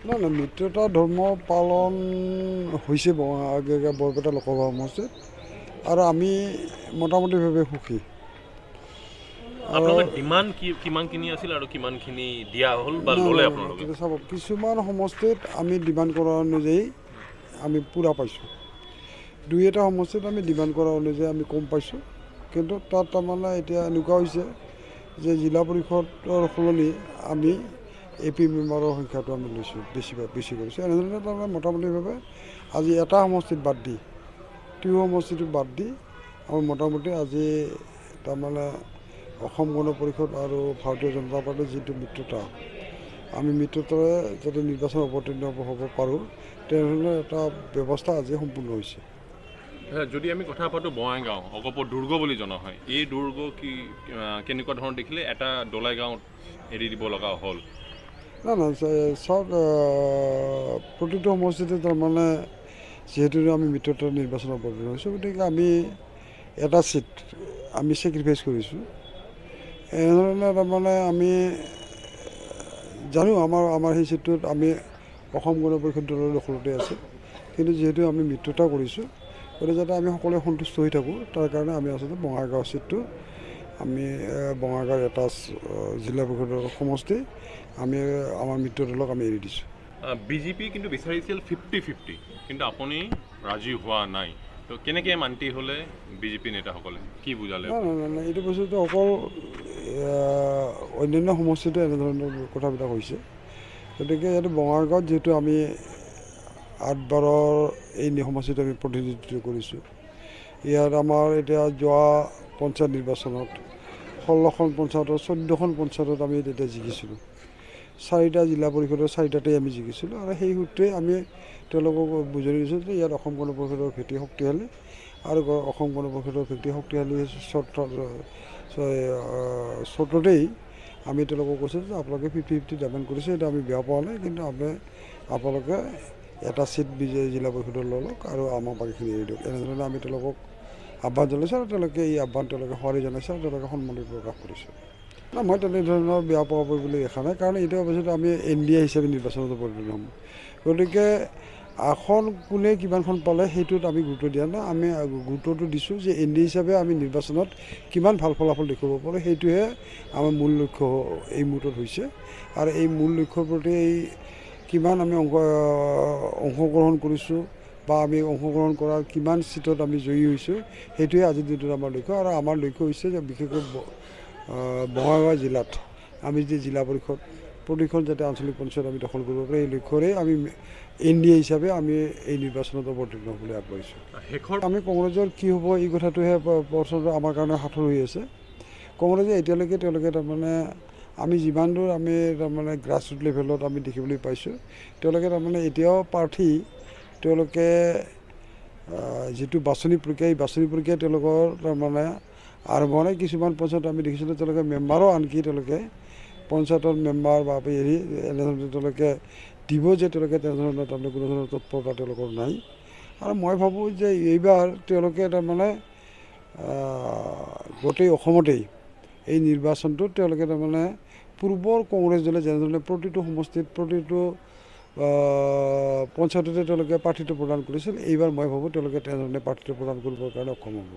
না না মিত্ৰতা ধৰ্ম পালন হৈছে বৰপেটা লোকসভা সমষ্টিত আৰু আমি মোটামুটিভাৱে সুখী। আপোনালোকৰ ডিমাণ্ড কিমানখিনি আছিল আৰু কিমানখিনি দিয়া হ'ল বা ল'লে আপোনালোকে? চাব কিছুমান সমষ্টিত আমি ডিমাণ্ড কৰা অনুযায়ী আমি পূৰা পাইছোঁ, দুই এটা সমষ্টিত আমি ডিমাণ্ড কৰা অনুযায়ী আমি কম পাইছোঁ। কিন্তু তাত তাৰমানে এতিয়া এনেকুৱা হৈছে যে জিলা পৰিষদৰ সলনি আমি AP মেম্বাৰৰ সংখ্যাটো আমি লৈছোঁ, বেছি কৰিছোঁ। এনেধৰণে তাৰমানে মোটামুটিভাৱে আজি এটা সমষ্টিত বাদ দি টিহু সমষ্টিটো বাদ দি আমাৰ মোটামুটি আজি তাৰমানে অসম গণ পৰিষদ আৰু ভাৰতীয় জনতা পাৰ্টীৰ যিটো মিত্ৰতা, আমি মিত্ৰতাৰে যাতে নিৰ্বাচন অৱতীৰ্ণ হ'ব পাৰোঁ তেনেধৰণে এটা ব্যৱস্থা আজি সম্পূৰ্ণ হৈছে। যদি আমি কথা পাতোঁ বঙাইগাঁও অগপৰ দুৰ্গ বুলি জনা হয়, এই দুৰ্গ কেনেকুৱা ধৰণৰ দেখিলে এটা দলাই গাঁৱত এৰি দিব লগা হ'ল? না না চাওক, প্ৰতিটো সমষ্টিতে তাৰমানে যিহেতু আমি মিত্ৰতাৰ নিৰ্বাচন অৱতীৰ্ণ হৈছোঁ, গতিকে আমি এটা ছিট আমি ছেক্ৰিফাইচ কৰিছোঁ। এনেধৰণে তাৰমানে আমি জানো আমাৰ সেই ছিটটোত আমি অসম গণ পৰিষদ দলৰ দখলতে আছে, কিন্তু যিহেতু আমি মিত্ৰতা কৰিছোঁ গতিকে যাতে আমি সকলোৱে সন্তুষ্ট হৈ থাকোঁ তাৰ কাৰণে আমি আচলতে বঙাইগাঁও ছিটটো আমি বঙাইগাঁৱৰ এটা জিলা পৰিষদৰ সমষ্টি আমি আমাৰ মিত্ৰ দলক আমি এৰি দিছোঁ। বিজেপি কিন্তু বিচাৰিছিল 50-50, কিন্তু আপুনি ৰাজি হোৱা নাই, তো কেনেকৈ মান্তি হ'লে বিজেপি নেতাসকলে কি বুজালে? নাই এইটো বস্তুটো অকল অন্যান্য সমষ্টিতো এনেধৰণৰ কথাবিলাক হৈছে। গতিকে ইয়াতে বঙাইগাঁৱত যিহেতু আমি 8-12 এই সমষ্টিত আমি প্ৰতিনিধিত্ব কৰিছোঁ, ইয়াত আমাৰ এতিয়া যোৱা পঞ্চায়ত নিৰ্বাচনত 16খন পঞ্চায়তৰ 14খন পঞ্চায়তত আমি তেতিয়া জিকিছিলোঁ। 4টা জিলা পৰিষদৰ 4টাতেই আমি জিকিছিলোঁ আৰু সেই সূত্ৰে আমি তেওঁলোকক বুজাই দিছোঁ যে ইয়াত অসম গণ পৰিষদৰ ভেটি শক্তিশালী আৰু অসম গণ পৰিষদৰ ভেটি শক্তিশালী চৰ্ততেই আমি তেওঁলোকক কৈছোঁ যে আপোনালোকে 50-50 ডিমাণ্ড কৰিছে, সেইটো আমি বেয়া পোৱা নাই, কিন্তু আপোনালোকে এটা ছিট জিলা পৰিষদৰ লৈ লওক আৰু আমাৰ বাকীখিনি এৰি দিয়ক। এনেধৰণে আমি তেওঁলোকক আহ্বান জনাইছোঁ আৰু তেওঁলোকে এই আহ্বান সঁহাৰি জনাইছে আৰু তেওঁলোকে সন্মতি প্ৰকাশ কৰিছে। না মই তেনেধৰণৰ বেয়া পাব বুলি দেখা নাই, কাৰণ এইটো অৱশ্যে আমি NDA হিচাপে নিৰ্বাচনত অৱতীৰ্ণ হ'ম। গতিকে আসন কোনে কিমানখন পালে সেইটোত আমি গুৰুত্ব দিয়া নাই, আমি গুৰুত্বটো দিছোঁ যে NDA হিচাপে আমি নিৰ্বাচনত কিমান ভাল ফলাফল দেখুৱাব পাৰোঁ, সেইটোহে আমাৰ মূল লক্ষ্য এই মুহূৰ্তত হৈছে। আৰু এই মূল লক্ষ্যৰ প্ৰতি কিমান আমি অংশগ্ৰহণ কৰিছোঁ বা আমি অংশগ্ৰহণ কৰাৰ কিমান ছিটত আমি জয়ী হৈছোঁ সেইটোৱে আজিৰ দিনটোত আমাৰ লক্ষ্য। আৰু আমাৰ লক্ষ্য হৈছে যে বিশেষকৈ বঙাইগাঁও জিলাত আমি যে জিলা পৰিষদ প্ৰতিখন যাতে আঞ্চলিক পঞ্চায়ত আমি দখল কৰিব পাৰোঁ, এই লক্ষ্যৰে আমি NDA হিচাপে আমি এই নিৰ্বাচনত অৱতীৰ্ণ হ'বলৈ আগবাঢ়িছোঁ। আমি কংগ্ৰেছৰ কি হ'ব এই কথাটোহে প্ৰশ্নটো আমাৰ কাৰণে সাঁথৰ হৈ আছে। কংগ্ৰেছে এতিয়ালৈকে তেওঁলোকে তাৰমানে আমি যিমান দূৰ আমি তাৰমানে গ্ৰাছৰুট লেভেলত আমি দেখিবলৈ পাইছোঁ, তেওঁলোকে তাৰমানে এতিয়াও প্ৰাৰ্থী তেওঁলোকে যিটো বাছনি প্ৰক্ৰিয়া, এই বাছনি প্ৰক্ৰিয়া তেওঁলোকৰ তাৰমানে আৰম্ভ নাই। কিছুমান পঞ্চায়ত আমি দেখিছিলোঁ তেওঁলোকে মেম্বাৰো আনকি তেওঁলোকে পঞ্চায়তৰ মেম্বাৰ বা হেৰি এনেধৰণে তেওঁলোকে দিব যে তেওঁলোকে তেনেধৰণৰ তাৰমানে কোনো ধৰণৰ তৎপৰতা তেওঁলোকৰ নাই। আৰু মই ভাবোঁ যে এইবাৰ তেওঁলোকে তাৰমানে গোটেই অসমতেই এই নিৰ্বাচনটোত তেওঁলোকে তাৰমানে পূৰ্বৰ কংগ্ৰেছ দলে যেনেধৰণে প্ৰতিটো সমষ্টিত প্ৰতিটো পঞ্চায়ততে তেওঁলোকে প্ৰাৰ্থীটো প্ৰদান কৰিছিল, এইবাৰ মই ভাবোঁ তেওঁলোকে তেনেধৰণে প্ৰাৰ্থীটো প্ৰদান কৰিবৰ কাৰণে অক্ষম হ'ব।